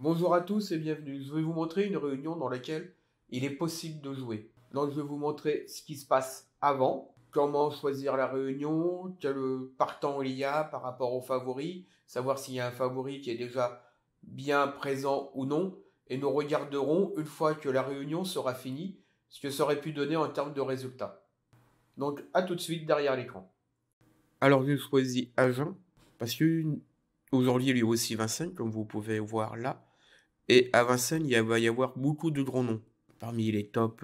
Bonjour à tous et bienvenue. Je vais vous montrer une réunion dans laquelle il est possible de jouer. Donc je vais vous montrer ce qui se passe avant, comment choisir la réunion, quel partant il y a par rapport aux favoris, savoir s'il y a un favori qui est déjà bien présent ou non, et nous regarderons une fois que la réunion sera finie, ce que ça aurait pu donner en termes de résultats. Donc à tout de suite derrière l'écran. Alors j'ai choisi Agen, parce que aujourd'hui il y a aussi Vincennes, comme vous pouvez voir là. Et à Vincennes, va y avoir beaucoup de grands noms. Parmi les top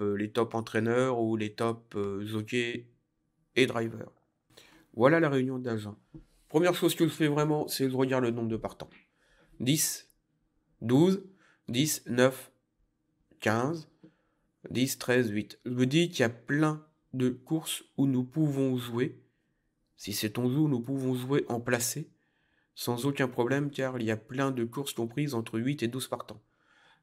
entraîneurs ou les top jockeys et drivers. Voilà la réunion d'agents. Première chose que je fais vraiment, c'est que je regarde le nombre de partants. 10, 12, 10, 9, 15, 10, 13, 8. Je me dis qu'il y a plein de courses où nous pouvons jouer. Si c'est ton jeu, nous pouvons jouer en placé sans aucun problème car il y a plein de courses comprises entre 8 et 12 partants.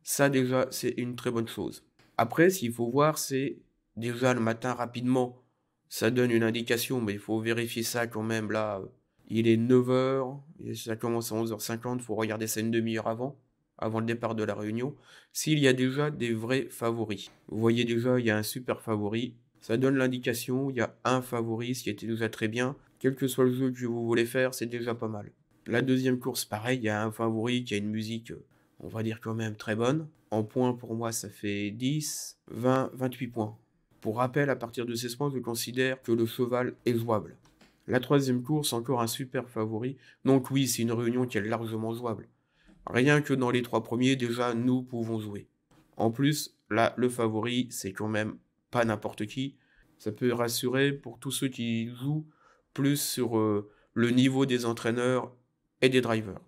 Ça déjà, c'est une très bonne chose. Après, s'il faut voir, c'est déjà le matin rapidement. Ça donne une indication, mais il faut vérifier ça quand même. Là, il est 9 heures, et ça commence à 11h50, il faut regarder ça une demi-heure avant le départ de la réunion. S'il y a déjà des vrais favoris. Vous voyez déjà, il y a un super favori. Ça donne l'indication, il y a un favori, ce qui était déjà très bien. Quel que soit le jeu que vous voulez faire, c'est déjà pas mal. La deuxième course, pareil, il y a un favori qui a une musique, on va dire quand même très bonne. En points, pour moi, ça fait 10, 20, 28 points. Pour rappel, à partir de ces points, je considère que le cheval est jouable. La troisième course, encore un super favori. Donc oui, c'est une réunion qui est largement jouable. Rien que dans les trois premiers, déjà, nous pouvons jouer. En plus, là, le favori, c'est quand même pas n'importe qui. Ça peut rassurer pour tous ceux qui jouent plus sur le niveau des entraîneurs et des drivers.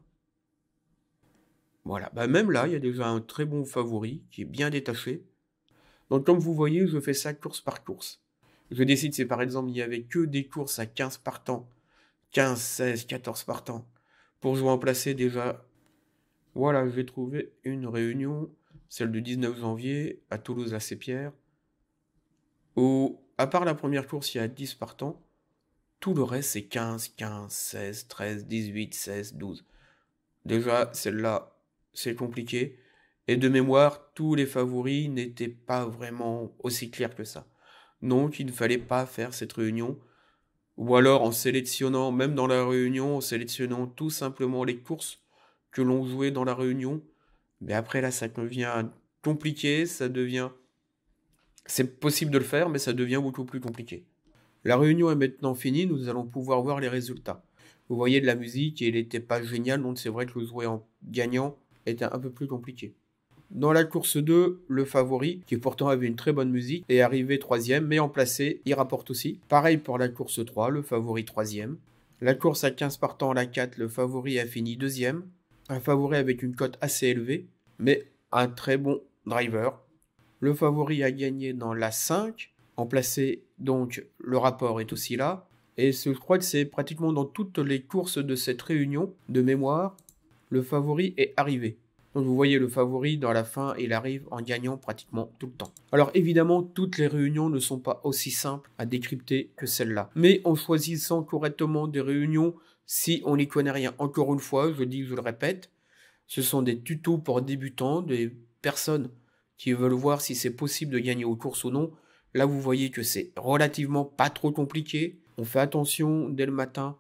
Voilà, bah même là, il y a déjà un très bon favori qui est bien détaché. Donc comme vous voyez, je fais ça course par course. Je décide si par exemple il n'y avait que des courses à 15 partants, 15, 16, 14 partants, pour jouer en placé déjà. Voilà, je vais trouver une réunion, celle du 19 janvier à Toulouse à Sépierre, où à part la première course, il y a 10 partants, tout le reste c'est 15, 15, 16, 13, 18, 16, 12. Déjà, celle-là, c'est compliqué. Et de mémoire, tous les favoris n'étaient pas vraiment aussi clairs que ça. Donc, il ne fallait pas faire cette réunion. Ou alors, en sélectionnant, même dans la réunion, en sélectionnant tout simplement les courses que l'on jouait dans la réunion. Mais après, là, ça devient compliqué, ça devient... C'est possible de le faire, mais ça devient beaucoup plus compliqué. La réunion est maintenant finie, nous allons pouvoir voir les résultats. Vous voyez de la musique et il n'était pas génial, donc c'est vrai que le jouer en gagnant était un peu plus compliqué. Dans la course 2, le favori, qui pourtant avait une très bonne musique, est arrivé troisième, mais en placé, il rapporte aussi. Pareil pour la course 3, le favori troisième. La course à 15 partants, la 4, le favori a fini deuxième. Un favori avec une cote assez élevée, mais un très bon driver. Le favori a gagné dans la 5, en placé, donc le rapport est aussi là. Et je crois que c'est pratiquement dans toutes les courses de cette réunion de mémoire, le favori est arrivé. Donc vous voyez le favori dans la fin, il arrive en gagnant pratiquement tout le temps. Alors évidemment, toutes les réunions ne sont pas aussi simples à décrypter que celle-là. Mais en choisissant correctement des réunions, si on n'y connaît rien, encore une fois, je le répète, ce sont des tutos pour débutants, des personnes qui veulent voir si c'est possible de gagner aux courses ou non. Là, vous voyez que c'est relativement pas trop compliqué. On fait attention dès le matin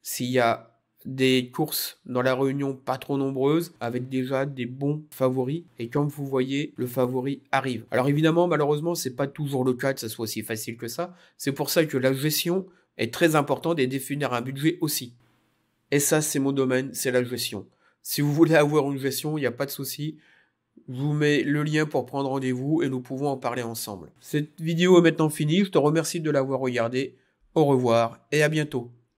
s'il y a des courses dans la réunion pas trop nombreuses, avec déjà des bons favoris. Et comme vous voyez, le favori arrive. Alors évidemment, malheureusement, c'est pas toujours le cas que ça soit aussi facile que ça. C'est pour ça que la gestion est très importante et définir un budget aussi. Et ça, c'est mon domaine, c'est la gestion. Si vous voulez avoir une gestion, il n'y a pas de souci. Je vous mets le lien pour prendre rendez-vous et nous pouvons en parler ensemble. Cette vidéo est maintenant finie. Je te remercie de l'avoir regardée. Au revoir et à bientôt.